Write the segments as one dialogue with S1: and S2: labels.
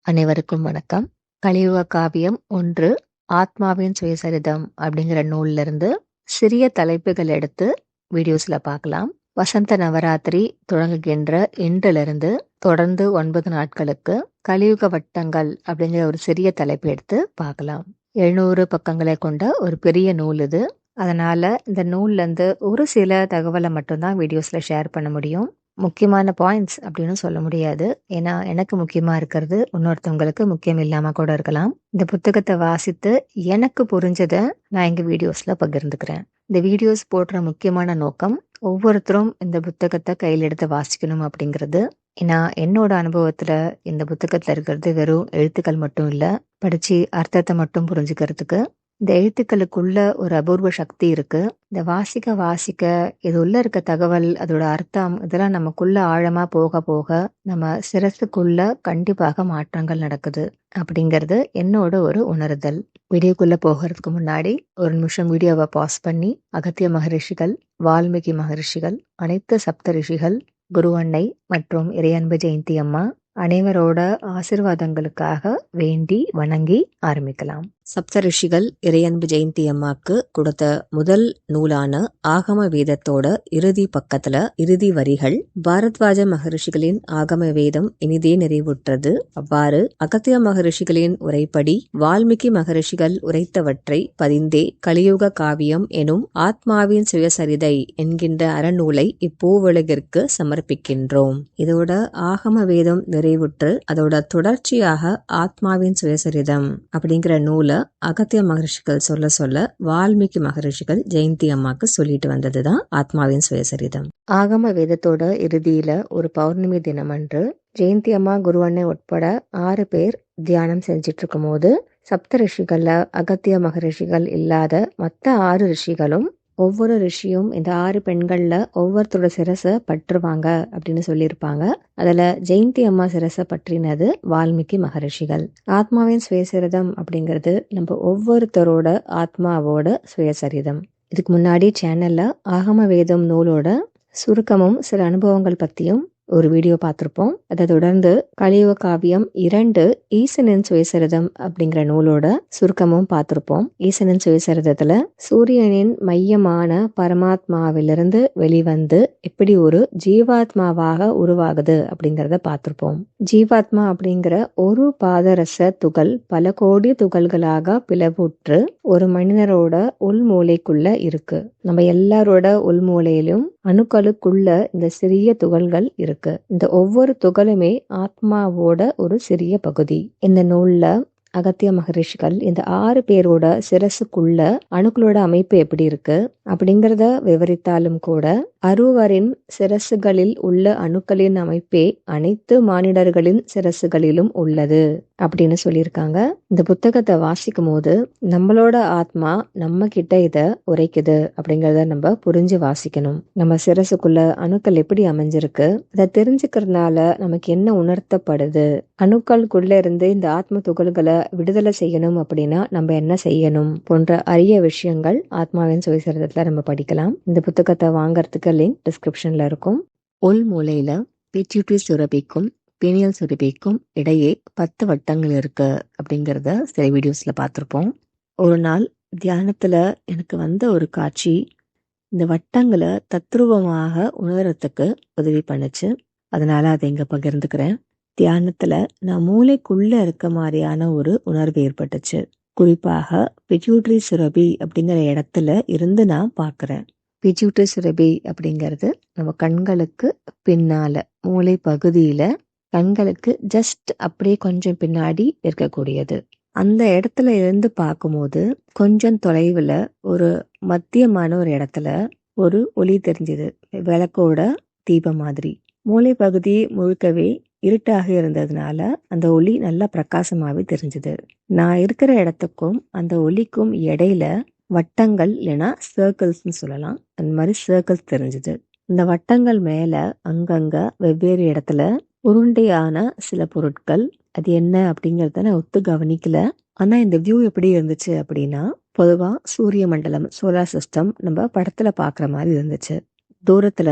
S1: அனைவருக்கும் வணக்கம். கலியுக காவியம் 1 ஆத்மாவின் சுயசரிதம் அப்படிங்கிற நூல்ல இருந்து சிறிய தலைப்புகள் எடுத்து வீடியோஸ்ல பார்க்கலாம். வசந்த நவராத்திரி தொடங்குகின்ற இன்றிலிருந்து தொடர்ந்து 9 நாட்களுக்கு கலியுக வட்டங்கள் அப்படிங்கிற ஒரு சிறிய தலைப்பு எடுத்து பார்க்கலாம். 700 பக்கங்களை கொண்ட ஒரு பெரிய நூல் இது. அதனால இந்த நூல்ல இருந்து ஒரு சில தகவலை மட்டும்தான் வீடியோஸ்ல ஷேர் பண்ண முடியும். முக்கியமான பாயிண்ட்ஸ் அப்படின்னு சொல்ல முடியாது. ஏன்னா எனக்கு முக்கியமா இருக்கிறது இன்னொருத்தவங்களுக்கு முக்கியம் இல்லாம கூட இருக்கலாம். இந்த புத்தகத்தை வாசித்து எனக்கு புரிஞ்சதை நான் எங்க வீடியோஸ்ல பகிர்ந்துக்கிறேன். இந்த வீடியோஸ் போடுற முக்கியமான நோக்கம் ஒவ்வொருத்தரும் இந்த புத்தகத்தை கையில் எடுத்து வாசிக்கணும் அப்படிங்கிறது. ஏன்னா என்னோட அனுபவத்துல இந்த புத்தகத்துல இருக்கிறது வெறும் எழுத்துக்கள் மட்டும் இல்ல, படிச்சு அர்த்தத்தை மட்டும் புரிஞ்சுக்கிறதுக்கு இந்த எழுத்துக்களுக்குள்ள ஒரு அபூர்வ சக்தி இருக்கு. இந்த வாசிக்க இது உள்ள இருக்க தகவல், அதோட அர்த்தம், இதெல்லாம் நமக்குள்ள ஆழமா போக போக நம்ம சிரசுக்குள்ள கண்டிப்பாக மாற்றங்கள் நடக்குது அப்படிங்கிறது என்னோட ஒரு உணர்தல். வீடியோக்குள்ள போகிறதுக்கு முன்னாடி ஒரு நிமிஷம் வீடியோவை பாஸ் பண்ணி அகத்திய மகரிஷிகள், வால்மீகி மகரிஷிகள், அனைத்து சப்த ரிஷிகள், குரு அன்னை மற்றும் இறையன்பு ஜெயந்தி அம்மா அனைவரோட ஆசிர்வாதங்களுக்காக வேண்டி வணங்கி ஆரம்பிக்கலாம். சப்த ரிஷிகள் இறையன்பு ஜெயந்தி அம்மாக்கு கொடுத்த முதல் நூலான ஆகம வேதத்தோட இறுதி பக்கத்துல இறுதி வரிகள், பாரத்வாஜ மகரிஷிகளின் ஆகம வேதம் இனிதே நிறைவுற்றது. அவ்வாறு அகத்திய மகரிஷிகளின் உரைப்படி வால்மீகி மகரிஷிகள் உரைத்தவற்றை பதிந்தே கலியுக காவியம் எனும் ஆத்மாவின் சுயசரிதை என்கின்ற அறநூலை இப்பூவுலகிற்கு சமர்ப்பிக்கின்றோம். இதோட ஆகம வேதம் நிறைவுற்று அதோட தொடர்ச்சியாக ஆத்மாவின் சுயசரிதம் அப்படிங்கிற நூலை அகத்திய மகரிஷிகள் சொல்ல வால்மீகி மகரிஷிகள் ஜெயந்தி அம்மாக்கு சொல்லிட்டு வந்ததுதான் ஆத்மாவின் சுயசரிதம். ஆகம வேதத்தோட இறுதியில ஒரு பௌர்ணமி தினம் அன்று ஜெயந்தி அம்மா, குரு அன்னை உட்பட 6 பேர் தியானம் செஞ்சிட்டு இருக்கும் போது சப்த ரிஷிகள்ல அகத்திய மகரிஷிகள் இல்லாத மற்ற 6 ரிஷிகளும் ஒவ்வொரு ரிஷியும் இந்த 6 பெண்கள்ல ஒவ்வொருத்தரோட சிரசை பற்றுவாங்க அப்படின்னு சொல்லியிருப்பாங்க. அதுல ஜெயந்தி அம்மா சிரசை பற்றினது வால்மீகி மகரிஷிகள். ஆத்மாவின் சுயசரிதம் அப்படிங்கிறது நம்ம ஒவ்வொருத்தரோட ஆத்மாவோட சுயசரிதம். இதுக்கு முன்னாடி சேனல்ல ஆகம வேதம் நூலோட சுருக்கமும் சில அனுபவங்கள் பத்தியும் ஒரு வீடியோ பார்த்திருப்போம். அதை தொடர்ந்து கலியுக காவியம் 2 ஈசனின் சுயசரிதம் அப்படிங்கிற நூலோட சுருக்கமும் பார்த்திருப்போம். ஈசனின் சுயசரிதத்துல சூரியனின் மையமான பரமாத்மாவிலிருந்து வெளிவந்து எப்படி ஒரு ஜீவாத்மாவாக உருவாகுது அப்படிங்கறத பார்த்திருப்போம். ஜீவாத்மா அப்படிங்கிற ஒரு பாதரச துகள் பல கோடி துகள்களாக பிளவுற்று ஒரு மனிதரோட உள்மூளைக்குள்ள இருக்கு. நம்ம எல்லாரோட உள்மூளையிலும் அணுக்களுக்குள்ள இந்த சிறிய துகள்கள் இருக்கு. இந்த ஒவ்வொரு துகளுமே ஆத்மாவோட ஒரு சிறிய பகுதி. இந்த நூல்ல அகத்திய மகரிஷிகள் இந்த 6 பேரோட சிரசுக்குள்ள அணுக்களோட அமைப்பு எப்படி இருக்கு அப்படிங்கிறத விவரித்தாலும் கூட அருவரின் சிரசுகளில் உள்ள அணுக்களின் அமைப்பே அனைத்து மானிடர்களின் சிரசுகளிலும் உள்ளது அப்படின்னு சொல்லியிருக்காங்க. இந்த புத்தகத்தை வாசிக்கும் போது நம்மளோட ஆத்மா நம்ம கிட்ட இத உரைக்குது அப்படிங்கறத நம்ம புரிஞ்சு வாசிக்கணும். நம்ம சிரசுக்குள்ள அணுக்கள் எப்படி அமைஞ்சிருக்கு, இதை தெரிஞ்சுக்கிறதுனால நமக்கு என்ன உணர்த்தப்படுது, அணுக்களுக்குள்ள இருந்து இந்த ஆத்ம துகள்களை விடுதலை செய்யணும் அப்படின்னா நம்ம என்ன செய்யணும் போன்ற அரிய விஷயங்கள் ஆத்மாவின் சுயசரிதத்துல நம்ம படிக்கலாம். இந்த புத்தகத்தை வாங்கறதுக்கு லிங்க் டிஸ்கிரிப்ஷன்ல இருக்கும். உள் மூலையில பிட்யூட்டரி சுரபிக்கும் பீனியல் சுரபிக்கும் இடையே 10 வட்டங்கள் இருக்கு அப்படிங்கிறத சில வீடியோஸ்ல பார்த்திருப்போம். ஒரு நாள் தியானத்துல எனக்கு வந்த ஒரு காட்சி இந்த வட்டங்களை தத்ரூபமாக உணர்றதுக்கு உதவி பண்ணுச்சு. அதனால அதை இங்க பகிர்ந்துக்கிறேன். தியானத்துல நான் மூளைக்குள்ள இருக்க மாதிரியான ஒரு உணர்வு ஏற்பட்டுச்சு. குறிப்பாக பிட்யூட்டரி சுரபி அப்படிங்கிற இடத்துல இருந்து நான் பார்க்கிறேன். பிட்யூட்டரி சுரபி அப்படிங்கிறது நம்ம கண்களுக்கு பின்னால மூளை பகுதியில கண்களுக்கு ஜஸ்ட் அப்படியே கொஞ்சம் பின்னாடி இருக்கக்கூடியது. அந்த இடத்துல இருந்து பார்க்கும்போது கொஞ்சம் தொலைவுல ஒரு மத்தியமான ஒரு இடத்துல ஒரு ஒளி தெரிஞ்சது, விளக்கோட தீபம் மாதிரி. மூளை பகுதி முழுக்கவே இருட்டாக இருந்ததுனால அந்த ஒளி நல்லா பிரகாசமாவே தெரிஞ்சது. நான் இருக்கிற இடத்துக்கும் அந்த ஒளிக்கும் இடையில வட்டங்கள் இல்லைன்னா சர்க்கிள்ஸ்ன்னு சொல்லலாம், அந்த மாதிரி சர்க்கிள்ஸ் தெரிஞ்சது. இந்த வட்டங்கள் மேல அங்கங்க வெவ்வேறு இடத்துல உருண்டையான சில பொருட்கள், அது என்ன அப்படிங்கறத நான் ஒத்து கவனிக்கல. ஆனா இந்த வியூ எப்படி இருந்துச்சு அப்படின்னா, பொதுவா சூரிய மண்டலம், சோலார் சிஸ்டம் நம்ம படத்துல பாக்குற மாதிரி இருந்துச்சு. தூரத்துல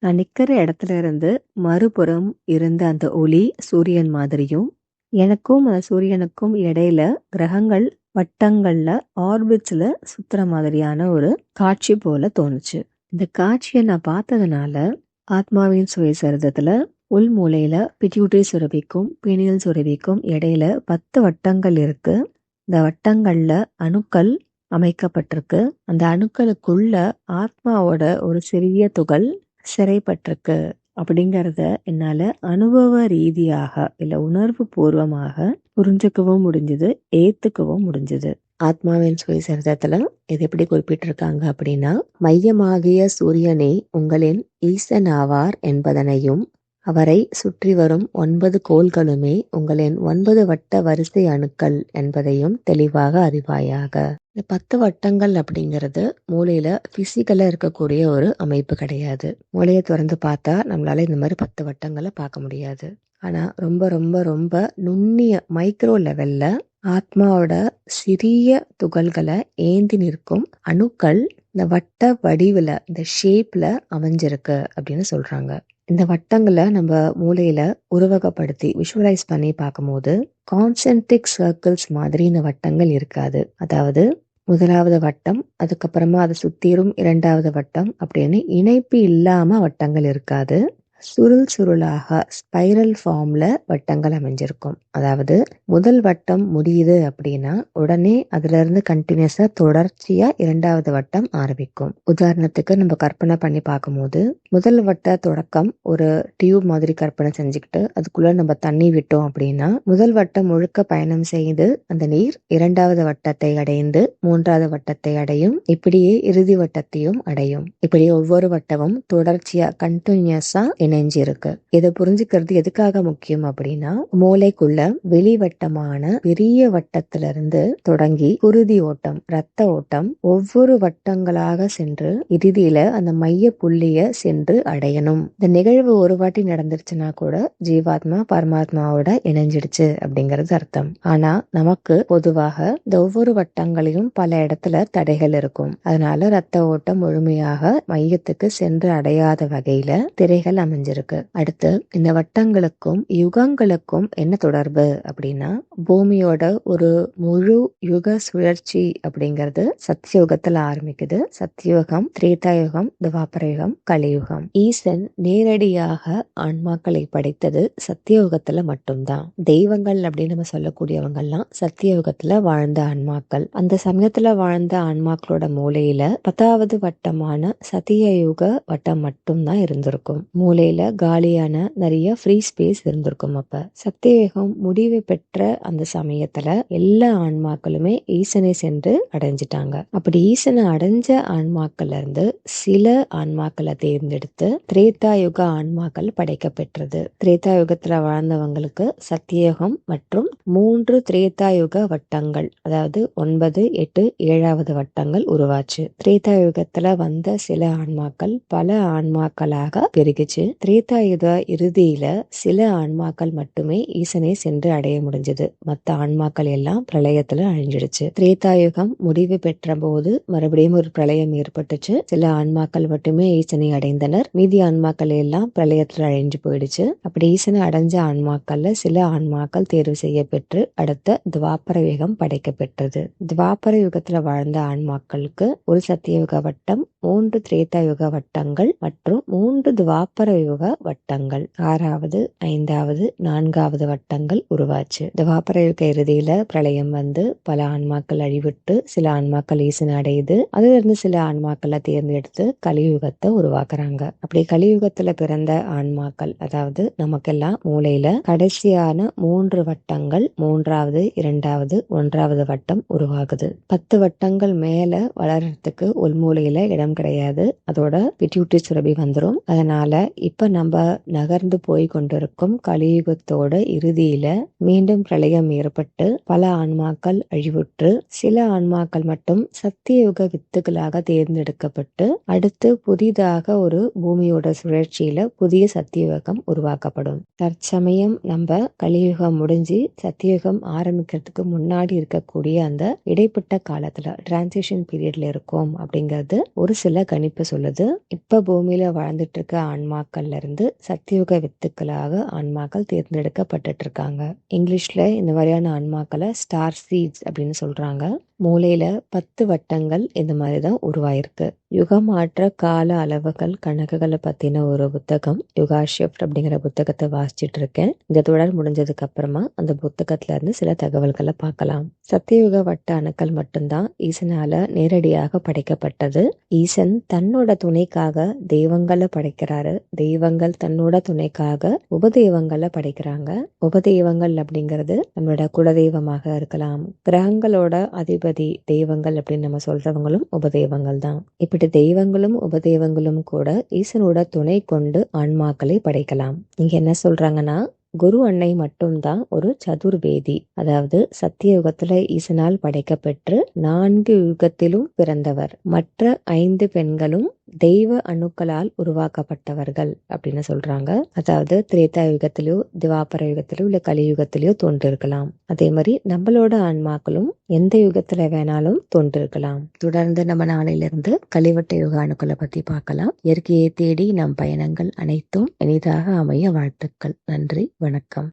S1: நான் நிக்கிற இடத்துல இருந்து மறுபுறம் இருந்த அந்த ஒளி சூரியன் மாதிரியும், எனக்கும் அந்த சூரியனுக்கும் இடையில கிரகங்கள் வட்டங்கள்ல ஆர்பிட்ஸ்ல சுத்துற மாதிரியான ஒரு காட்சி போல தோணுச்சு. இந்த காட்சியை நான் பார்த்ததுனால ஆத்மாவின் சுயசரிதத்துல உள் மூலையில பிட்யூட்டரி சுரபிக்கும் பீனியல் சுரபிக்கும் இடையில 10 வட்டங்கள் இருக்கு. இந்த வட்டங்கள்ல அணுக்கள் அமைக்கப்பட்டிருக்கு. அந்த அணுக்களுக்குள்ள ஆத்மாவோட ஒரு சிறிய துகள் சிறைப்பட்டிருக்கு அப்படிங்கிறத என்னால அனுபவ ரீதியாக இல்ல உணர்வு பூர்வமாக புரிஞ்சுக்கவும் முடிஞ்சது, ஏத்துக்கவும் முடிஞ்சது. ஆத்மாவின் சுயசரிதத்துல இது எப்படி குறிப்பிட்டிருக்காங்க அப்படின்னா, மையமாகிய சூரியனே உங்களின் ஈசன் ஆவார் என்பதனையும், அவரை சுற்றி வரும் 9 கோள்களுமே உங்களின் 9 வட்ட வரிசை அணுக்கள் என்பதையும் தெளிவாக அறிவாயாக. இந்த 10 வட்டங்கள் அப்படிங்கிறது மூளையில பிசிக்கலா இருக்கக்கூடிய ஒரு அமைப்பு கிடையாது. மூளையை திறந்து பார்த்தா நம்மளால இந்த மாதிரி 10 வட்டங்களை பார்க்க முடியாது. ஆனா ரொம்ப ரொம்ப ரொம்ப நுண்ணிய மைக்ரோ லெவல்ல ஆத்மாவோட சிறிய துகள்களை ஏந்தி நிற்கும் அணுக்கள் இந்த வட்ட வடிவுல, இந்த ஷேப்ல அமைஞ்சிருக்கு அப்படின்னு சொல்றாங்க. இந்த வட்டங்களை நம்ம மூளையில உருவகப்படுத்தி விஷுவலைஸ் பண்ணி பார்க்கும்போது கான்சென்ட்ரிக் சர்க்கிள்ஸ் மாதிரி இந்த வட்டங்கள் இருக்காது. அதாவது முதலாவது வட்டம், அதுக்கப்புறமா அதை சுத்திரும் 2வது வட்டம் அப்படின்னு இணைப்பு இல்லாம வட்டங்கள் இருக்காது. சுருள் சுருளாக ஸ்பைரல் ஃபார்ம்ல வட்டங்கள் அமைஞ்சிருக்கும். அதாவது முதல் வட்டம் முடியுது அப்படின்னா உடனே அதுல இருந்து கண்டினியூஸா தொடர்ச்சியா 2வது வட்டம் ஆரம்பிக்கும். உதாரணத்துக்கு நம்ம கற்பனை பண்ணி பார்க்கும்போது முதல் வட்ட தொடக்கம் ஒரு டியூப் மாதிரி கற்பனை செஞ்சுக்கிட்டு அதுக்குள்ள நம்ம தண்ணி விட்டோம் அப்படின்னா முதல் வட்டம் முழுக்க பயணம் செய்து அந்த நீர் 2வது வட்டத்தை அடைந்து 3வது வட்டத்தை அடையும். இப்படியே இறுதி வட்டத்தையும் அடையும். இப்படி ஒவ்வொரு வட்டமும் தொடர்ச்சியா கண்டினியூஸா இணைஞ்சு இருக்கு. இதை புரிஞ்சுக்கிறது எதுக்காக முக்கியம் அப்படின்னா, மூளைக்குள்ள வெளிவட்டமான பெரிய வட்டத்திலிருந்து தொடங்கி குருதி ஓட்டம், ரத்த ஓட்டம் ஒவ்வொரு வட்டங்களாக சென்று இறுதியில அந்த மைய புள்ளிய சென்று அடையணும். இந்த நிகழ்வு ஒரு வாட்டி நடந்துருச்சுன்னா கூட ஜீவாத்மா பரமாத்மாவோட இணைஞ்சிடுச்சு அப்படிங்கிறது அர்த்தம். ஆனா நமக்கு பொதுவாக இந்த ஒவ்வொரு வட்டங்களையும் பல இடத்துல தடைகள் இருக்கும். அதனால ரத்த ஓட்டம் முழுமையாக மையத்துக்கு சென்று அடையாத வகையில திரைகள் அமைஞ்சிருக்கு. அடுத்து இந்த வட்டங்களுக்கும் யுகங்களுக்கும் என்ன தொடர்பு அப்படின்னா, பூமியோட ஒரு முழு யுக சுழற்சி அப்படிங்கிறது சத்தியுகத்துல ஆரம்பிக்குது. சத்தியுகம், திரேதாயுகம், துவாபர யுகம், கலியுகம். ஈசன் நேரடியாக ஆன்மாக்களை படைத்தது சத்தியயுகத்துல மட்டும்தான். தெய்வங்கள் அப்படின்னு நம்ம சொல்லக்கூடியவங்கெல்லாம் சத்தியயுகத்துல வாழ்ந்த ஆன்மாக்கள். அந்த சமயத்துல வாழ்ந்த ஆன்மாக்களோட மூளையில 10வது வட்டமான சத்தியயுக வட்டம் மட்டும்தான் இருந்திருக்கும். மூளையில காலியான நிறைய ஃப்ரீ ஸ்பேஸ் இருந்திருக்கும். அப்ப சத்தியயுகம் முடிவு பெற்ற அந்த சமயத்துல எல்லா ஆன்மாக்களுமே ஈசனை சென்று அடைஞ்சிட்டாங்க. அப்படி ஈசனை அடைஞ்ச ஆன்மாக்கள்ல இருந்து சில ஆன்மாக்களை தேர்ந்தெடுத்து திரேதாயுக ஆன்மாக்கள் படைக்கப்பெற்றது. திரேதாயுகத்துல வாழ்ந்தவங்களுக்கு சத்தியயுகம் மற்றும் 3 திரேதாயுக வட்டங்கள், அதாவது 9, 8, 7வது வட்டங்கள் உருவாச்சு. திரேதாயுகத்துல வந்த சில ஆன்மாக்கள் பல ஆன்மாக்களாக பெருகிச்சு. திரேதாயுக இறுதியில சில ஆன்மாக்கள் மட்டுமே ஈசனை சென்று அடைய முடிஞ்சது. மற்ற ஆன்மாக்கள் எல்லாம் பிரளயத்துல அழிஞ்சிடுச்சு. திரேதாயுகம் முடிவு பெற்ற போது மறுபடியும் ஒரு பிரளயம் ஏற்பட்டுச்சு. சில ஆன்மாக்கள் மட்டுமே ஈசனை அடைந்தனர். மீதி ஆன்மாக்கள் எல்லாம் பிரளயத்துல அழிஞ்சு போயிடுச்சு. அப்படி ஈசனை அடைஞ்ச ஆன்மாக்கள்ல சில ஆன்மாக்கள் தேர்வு செய்ய பெற்று அடுத்த துவாபர யுகம் படைக்கப்பெற்றது. துவாபர யுகத்துல வாழ்ந்த ஆன்மாக்களுக்கு ஒரு சத்தியயுக வட்டம், 3 திரேதாயுக வட்டங்கள் மற்றும் 3 துவாபர யுக வட்டங்கள், 6வது, 5வது, 4வது வட்டங்கள் உருவாச்சு. துவாபர யுக இறுதியில பிரளயம் வந்து பல ஆன்மாக்கள் அழிவிட்டு சில ஆன்மாக்கள் ஈசனை அடையுது. அதுல இருந்து சில ஆன்மாக்களை தேர்ந்தெடுத்து கலியுகத்தை உருவாக்குறாங்க. அப்படி கலியுகத்துல பிறந்த ஆன்மாக்கள், அதாவது நமக்கெல்லாம் மூளையில கடைசியான 3 வட்டங்கள் 3வது, 2வது, 1வது வட்டம் உருவாகுது. 10 வட்டங்கள் மேல வளர்றதுக்கு உள்மூளையில இடம் கிடையாது. அதோட பிட்யூட்டரி சுரபி வந்துரும். அதனால இப்ப நம்ம நகர்ந்து போய் கொண்டிருக்கும் கலியுகத்தோட இறுதியில மீண்டும் பிரளயம் ஏற்பட்டு பல ஆன்மாக்கள் அழிவுற்று சில ஆன்மாக்கள் மட்டும் சத்தியயுக வித்துகளாக தேர்ந்தெடுக்கப்பட்டு அடுத்து புதிதாக ஒரு பூமியோட சுழற்சியில புதிய சத்தியயுகம் உருவாக்கப்படும். தற்சமயம் நம்ம கலியுகம் முடிஞ்சு சத்தியயுகம் ஆரம்பிக்கிறதுக்கு முன்னாடி இருக்கக்கூடிய அந்த இடைப்பட்ட காலத்துல டிரான்சிஷன் பீரியட்ல இருக்கும் அப்படிங்கிறது ஒரு சில கணிப்பு சொல்லுது. இப்ப பூமியில வாழ்ந்துட்டு இருக்க ஆன்மாக்கள் அணுக்கள்ல இருந்து சத்தியுக வித்துக்களாக ஆன்மாக்கள் தேர்ந்தெடுக்கப்பட்டுட்டு இருக்காங்க. இங்கிலீஷ்ல இந்த மாதிரியான ஆன்மாக்களை ஸ்டார் சீட்ஸ் அப்படின்னு சொல்றாங்க. மூளையில 10 வட்டங்கள் இந்த மாதிரி தான் உருவாயிருக்கு. யுகமாற்ற கால அளவுகள் கணக்குகளை பத்தின ஒரு புத்தகம் யுகா ஷிஃப்ட் அப்படிங்கிற புத்தகத்தை வாசிச்சுட்டு இருக்கேன். இந்த தொடர் முடிஞ்சதுக்கு அப்புறமா அந்த புத்தகத்துல இருந்து சில தகவல்களை பார்க்கலாம். சத்தியுக வட்ட அணுக்கள் மட்டும்தான் ஈசனால நேரடியாக படைக்கப்பட்டது. ஈசன் தன்னோட துணைக்காக தெய்வங்களை படைக்கிறாரு. தெய்வங்கள் தன்னோட துணைக்காக உபதெய்வங்களை படைக்கிறாங்க. உபதெய்வங்கள் அப்படிங்கிறது நம்மளோட குலதெய்வமாக இருக்கலாம். கிரகங்களோட அதிபதி தெய்வங்கள் அப்படின்னு நம்ம சொல்றவங்களும் உபதெய்வங்கள் தான். இப்படி தெய்வங்களும் உபதெய்வங்களும் கூட ஈசனோட துணை கொண்டு ஆன்மாக்களை படைக்கலாம். இங்க என்ன சொல்றாங்கன்னா, குரு அன்னை மட்டும்தான் ஒரு சதுர்வேதி, அதாவது சத்திய யுகத்துல ஈசனால் படைக்கப்பெற்று 4 யுகத்திலும் பிறந்தவர். மற்ற 5 பெண்களும் தெய்வ அணுக்களால் உருவாக்கப்பட்டவர்கள் அப்படின்னு சொல்றாங்க. அதாவது திரேதா யுகத்திலயோ திவாபர யுகத்திலயோ இல்ல கலியுகத்திலயோ தோன்றிருக்கலாம். அதே மாதிரி நம்மளோட ஆன்மாக்களும் எந்த யுகத்துல வேணாலும் தோன்றிருக்கலாம். தொடர்ந்து நம்ம நாளையிலிருந்து கலிவட்ட யுக அணுக்களை பத்தி பார்க்கலாம். இயற்கையை தேடி நம் பயணங்கள் அனைத்தும் இனிதாக அமைய வாழ்த்துக்கள். நன்றி, வணக்கம்.